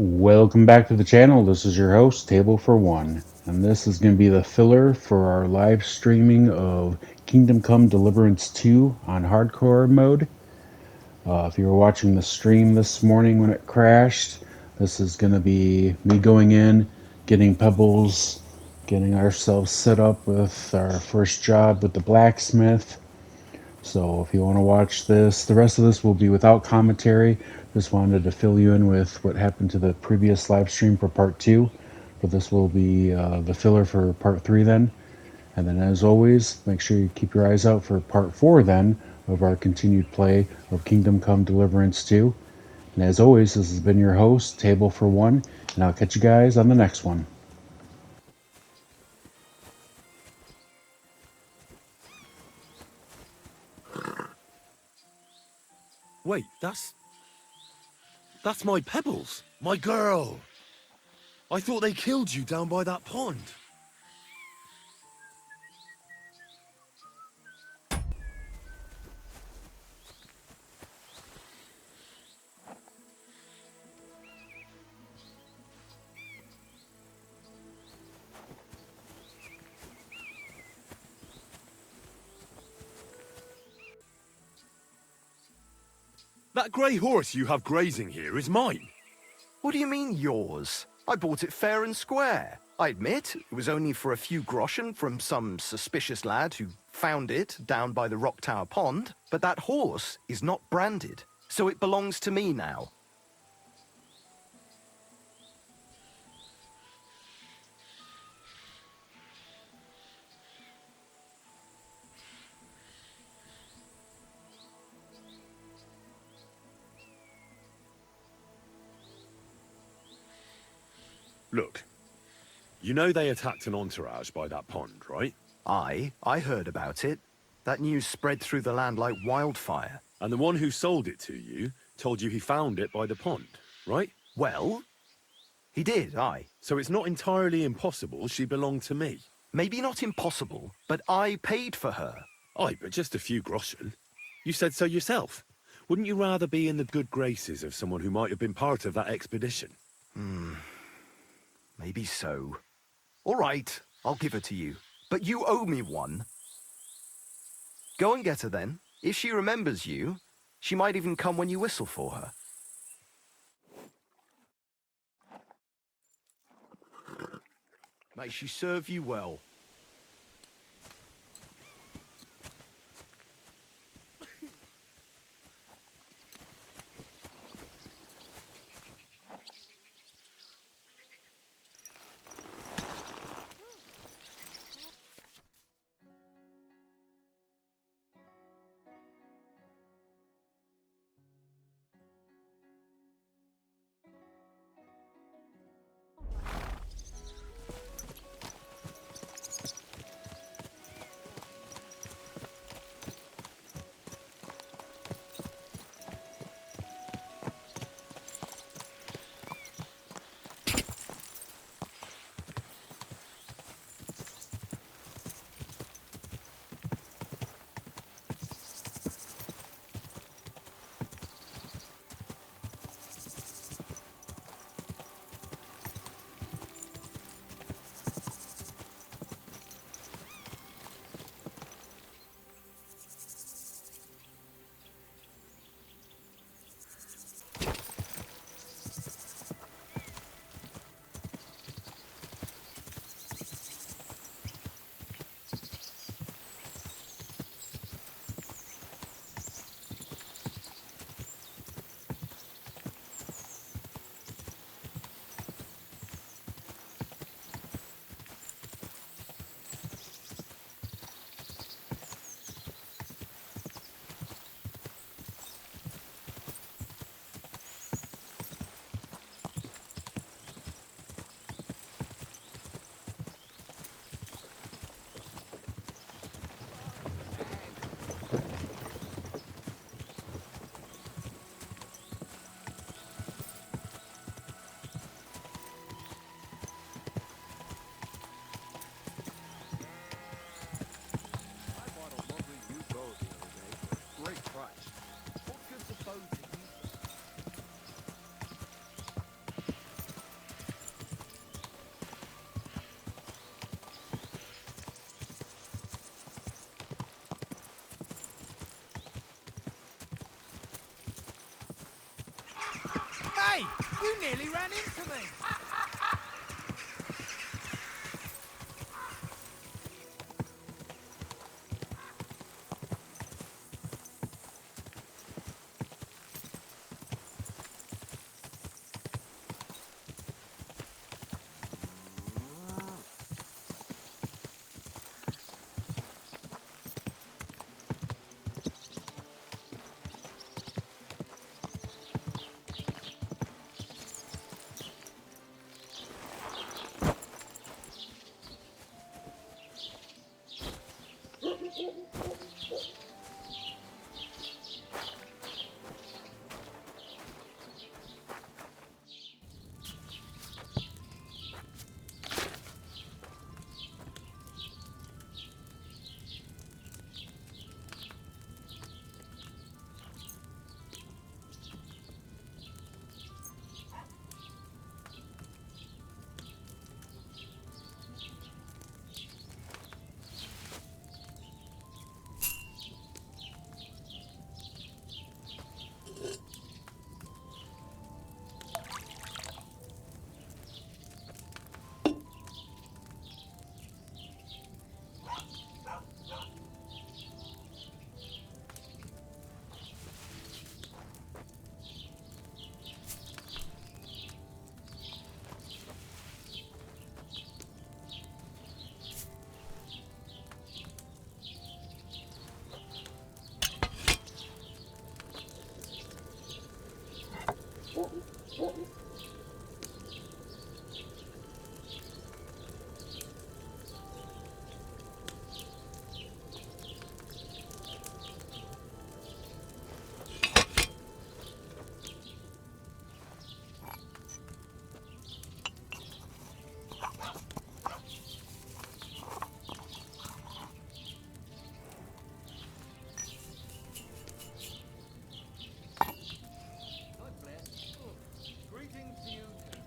Welcome back to the channel. This is your host, table4ONE, and this is going to be the filler for our live streaming of Kingdom Come Deliverance 2 on hardcore mode. If you were watching the stream this morning when it crashed, this is going to be me going in, getting pebbles, getting ourselves set up with our first job with the blacksmith. So if you want to watch this, the rest of this will be without commentary. Just wanted to fill you in with what happened to the previous live stream for part 2. But this will be the filler for part 3 then. And then as always, make sure you keep your eyes out for part 4 then of our continued play of Kingdom Come Deliverance 2. And as always, this has been your host, table4ONE, and I'll catch you guys on the next one. Wait, that's my Pebbles. My girl. I thought they killed you down by that pond. That grey horse you have grazing here is mine. What do you mean, yours? I bought it fair and square. I admit, it was only for a few groschen from some suspicious lad who found it down by the Rock Tower Pond, but that horse is not branded, so it belongs to me now. Look, you know they attacked an entourage by that pond, right? I heard about it. That news spread through the land like wildfire. And the one who sold it to you told you he found it by the pond, right? Well, he did, aye. So it's not entirely impossible she belonged to me. Maybe not impossible, but I paid for her. Aye, but just a few groschen. You said so yourself. Wouldn't you rather be in the good graces of someone who might have been part of that expedition? Maybe so. All right, I'll give her to you. But you owe me one. Go and get her then. If she remembers you, she might even come when you whistle for her. May she serve you well. Hey, you nearly ran into me. Greetings to you too.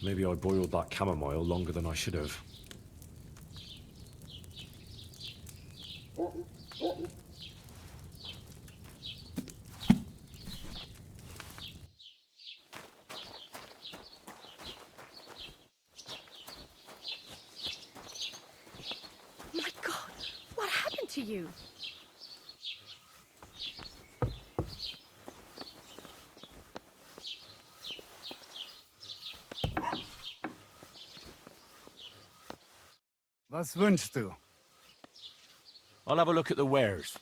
Maybe I boiled that chamomile longer than I should have. My God, what happened to you? Was wünschst du? I'll have a look at the wares.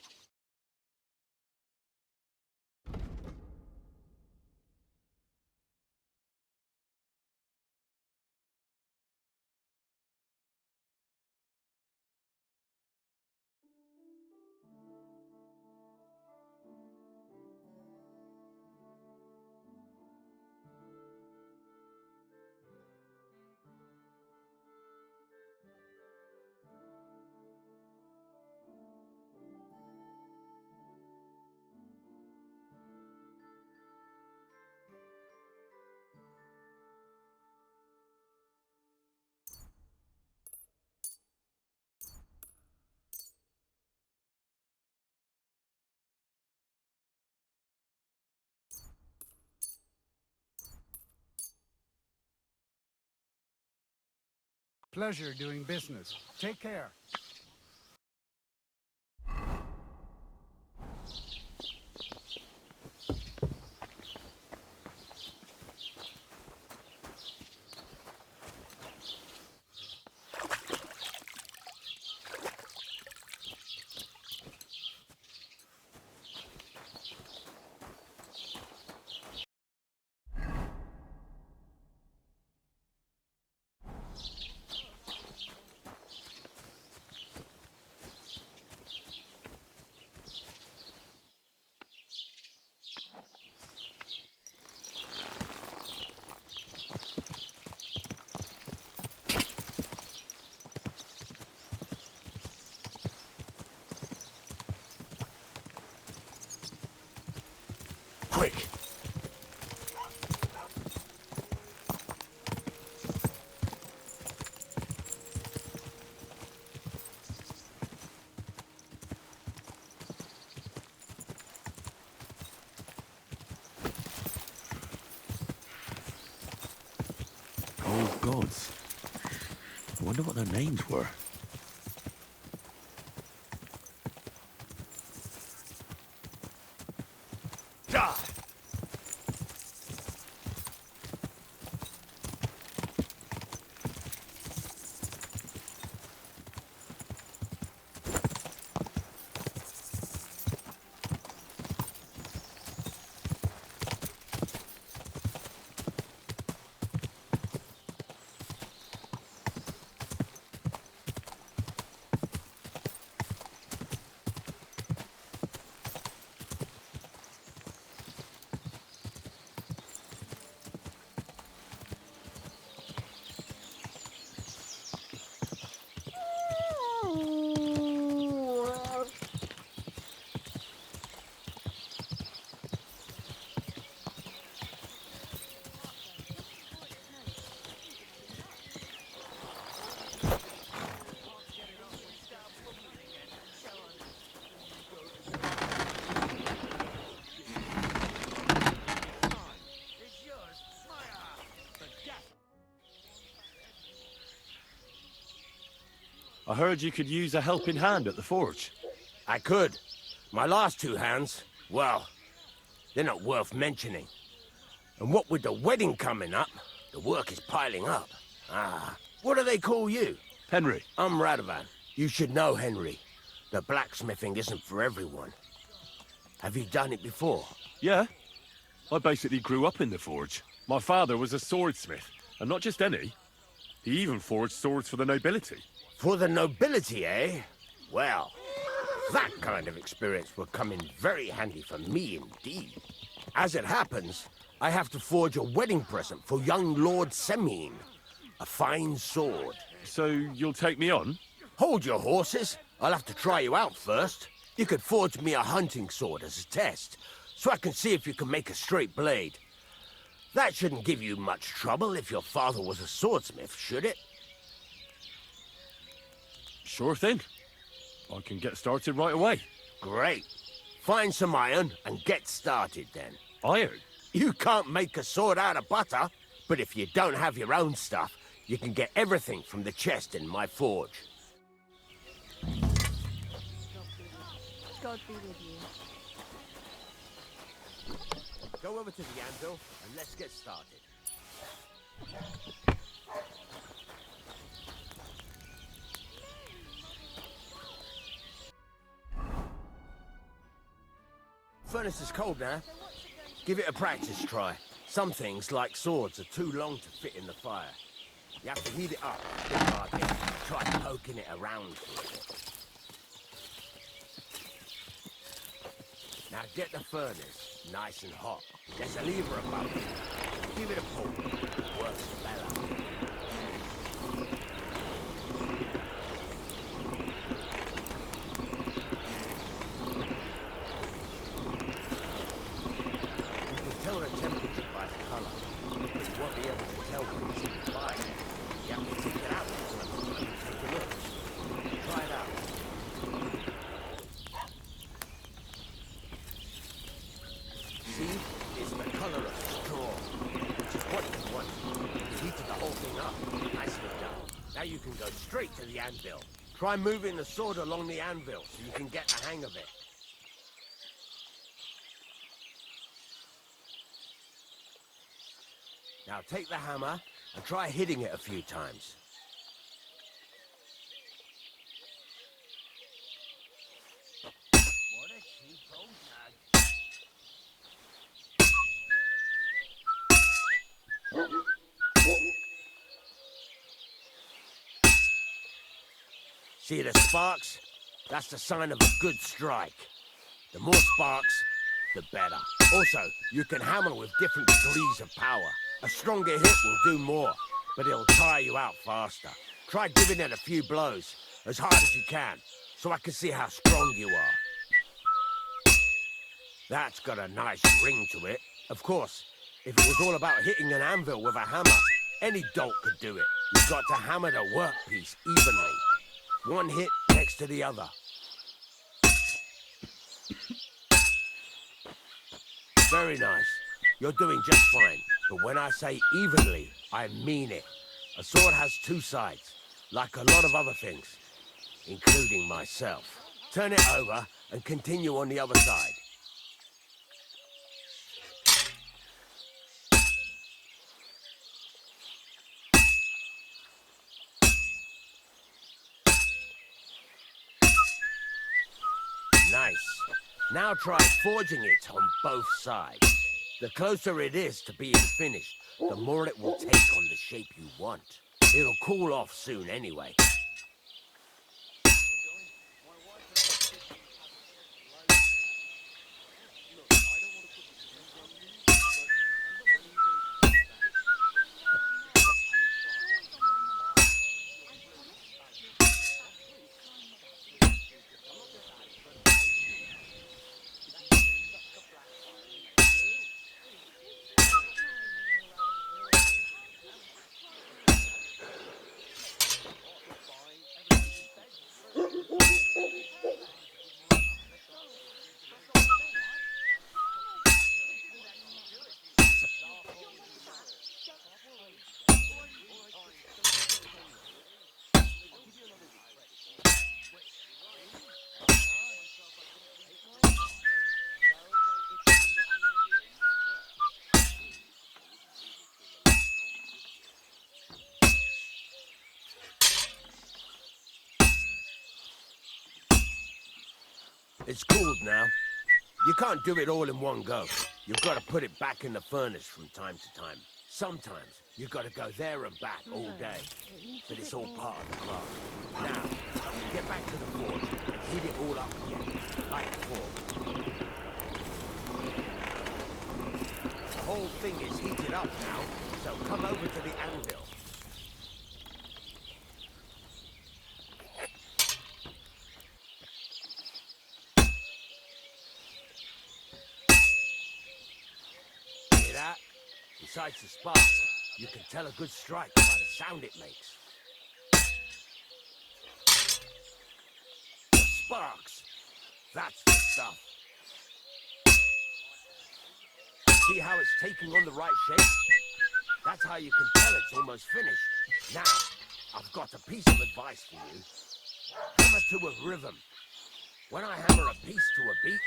Pleasure doing business. Take care. Quick! Oh, gods. I wonder what their names were. Die! I heard you could use a helping hand at the forge. I could. My last two hands, well, they're not worth mentioning. And what with the wedding coming up, the work is piling up. Ah, what do they call you? Henry. I'm Radovan. You should know, Henry. The blacksmithing isn't for everyone. Have you done it before? Yeah. I basically grew up in the forge. My father was a swordsmith, and not just any. He even forged swords for the nobility. For the nobility, eh? Well, that kind of experience will come in very handy for me indeed. As it happens, I have to forge a wedding present for young Lord Semine. A fine sword. So you'll take me on? Hold your horses. I'll have to try you out first. You could forge me a hunting sword as a test, so I can see if you can make a straight blade. That shouldn't give you much trouble if your father was a swordsmith, should it? Sure thing. I can get started right away. Great. Find some iron and get started then. Iron? You can't make a sword out of butter, but if you don't have your own stuff, you can get everything from the chest in my forge. God be with you. Go over to the anvil and let's get started. Furnace is cold now. Give it a practice try. Some things, like swords, are too long to fit in the fire. You have to heat it up a bit hard and try poking it around for a bit. Now get the furnace nice and hot. There's a lever above it. Give it a pull. Works better. You can tell the temperature by the color, but you won't be able to tell when it's in the fire. You have to take it out and take a look. Try it out. See? It's the color of straw, which is what you want. You heated the whole thing up. straight to the anvil. Try moving the sword along the anvil so you can get the hang of it. Now take the hammer and try hitting it a few times. What a cheap old nag. See the sparks? That's the sign of a good strike. The more sparks, the better. Also, you can hammer with different degrees of power. A stronger hit will do more, but it'll tire you out faster. Try giving it a few blows, as hard as you can, so I can see how strong you are. That's got a nice ring to it. Of course, if it was all about hitting an anvil with a hammer, any dolt could do it. You've got to hammer the workpiece evenly. One hit next to the other. Very nice. You're doing just fine. But when I say evenly, I mean it. A sword has two sides, like a lot of other things, including myself. Turn it over and continue on the other side. Nice. Now try forging it on both sides. The closer it is to being finished, the more it will take on the shape you want. It'll cool off soon anyway. It's cooled now. You can't do it all in one go. You've got to put it back in the furnace from time to time. Sometimes you've got to go there and back all day. But it's all part of the craft. Now, get back to the forge and heat it all up again, like before. The whole thing is heated up now, so come over to the anvil. Besides the sparks, you can tell a good strike by the sound it makes. The sparks! That's the stuff. See how it's taking on the right shape? That's how you can tell it's almost finished. Now, I've got a piece of advice for you. Hammer to a rhythm. When I hammer a piece to a beat,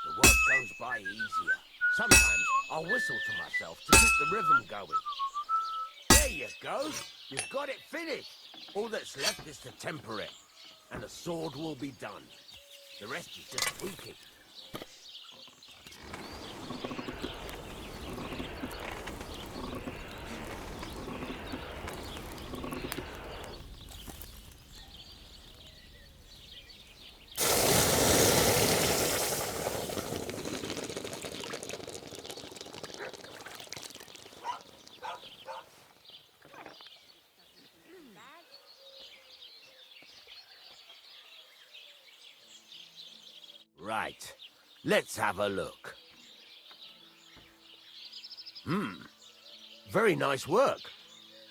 the work goes by easier. Sometimes I'll whistle to myself to keep the rhythm going. There you go. You've got it finished. All that's left is to temper it, and the sword will be done. The rest is just tweaking. Right. Let's have a look. Very nice work.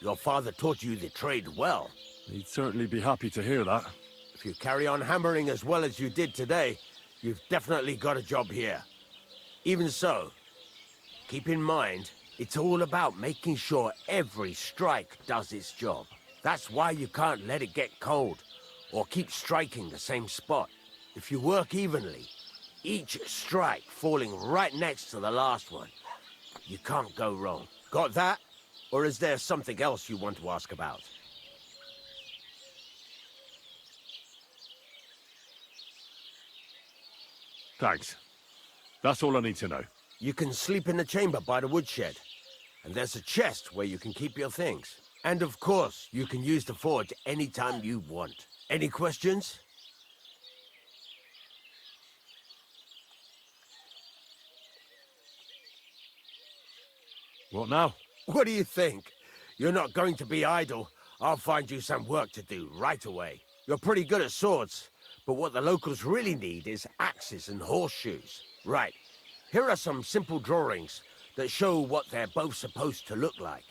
Your father taught you the trade well. He'd certainly be happy to hear that. If you carry on hammering as well as you did today, you've definitely got a job here. Even so, keep in mind, it's all about making sure every strike does its job. That's why you can't let it get cold, or keep striking the same spot. If you work evenly, each strike falling right next to the last one, you can't go wrong. Got that? Or is there something else you want to ask about? Thanks. That's all I need to know. You can sleep in the chamber by the woodshed. And there's a chest where you can keep your things. And of course, you can use the forge anytime you want. Any questions? What now? What do you think? You're not going to be idle. I'll find you some work to do right away. You're pretty good at swords, but what the locals really need is axes and horseshoes. Right. Here are some simple drawings that show what they're both supposed to look like.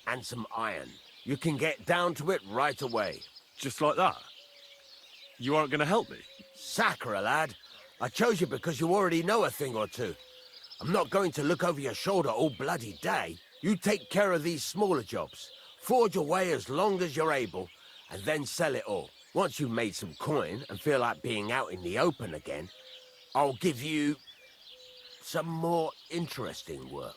And some iron. You can get down to it right away. Just like that? You aren't going to help me? Sakura, lad. I chose you because you already know a thing or two. I'm not going to look over your shoulder all bloody day. You take care of these smaller jobs. Forge away as long as you're able, and then sell it all. Once you've made some coin and feel like being out in the open again, I'll give you some more interesting work.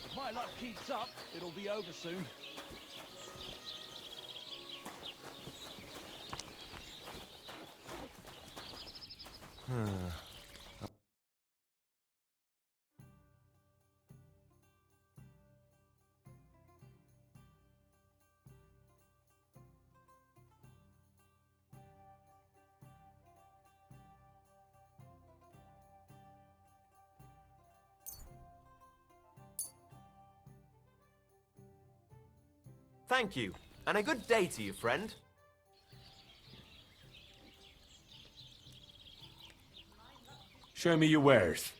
If my luck keeps up, it'll be over soon. Thank you, and a good day to you, friend. Show me your wares.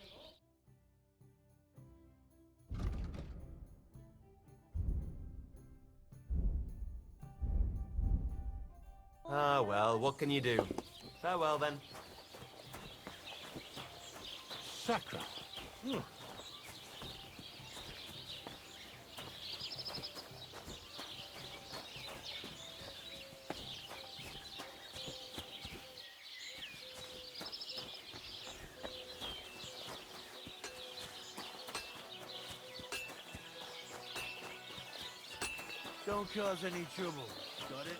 Ah, well, what can you do? Farewell, then. Sakura. Don't cause any trouble. Got it?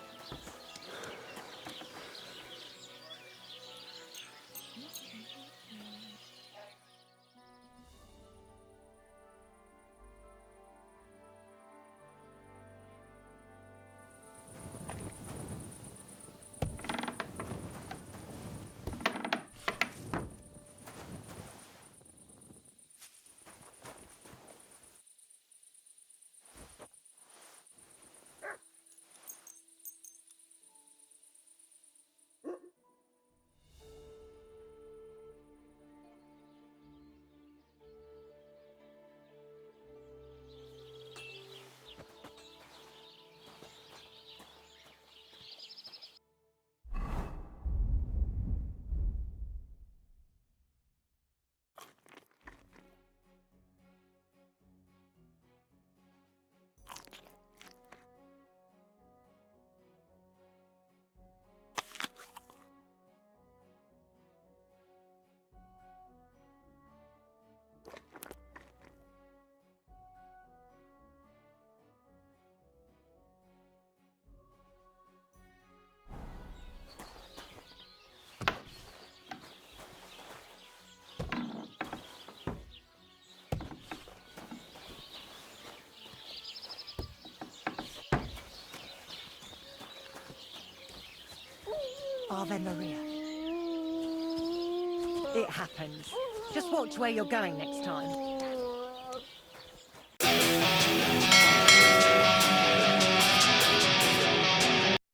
Ave Maria. It happens. Just watch where you're going next time.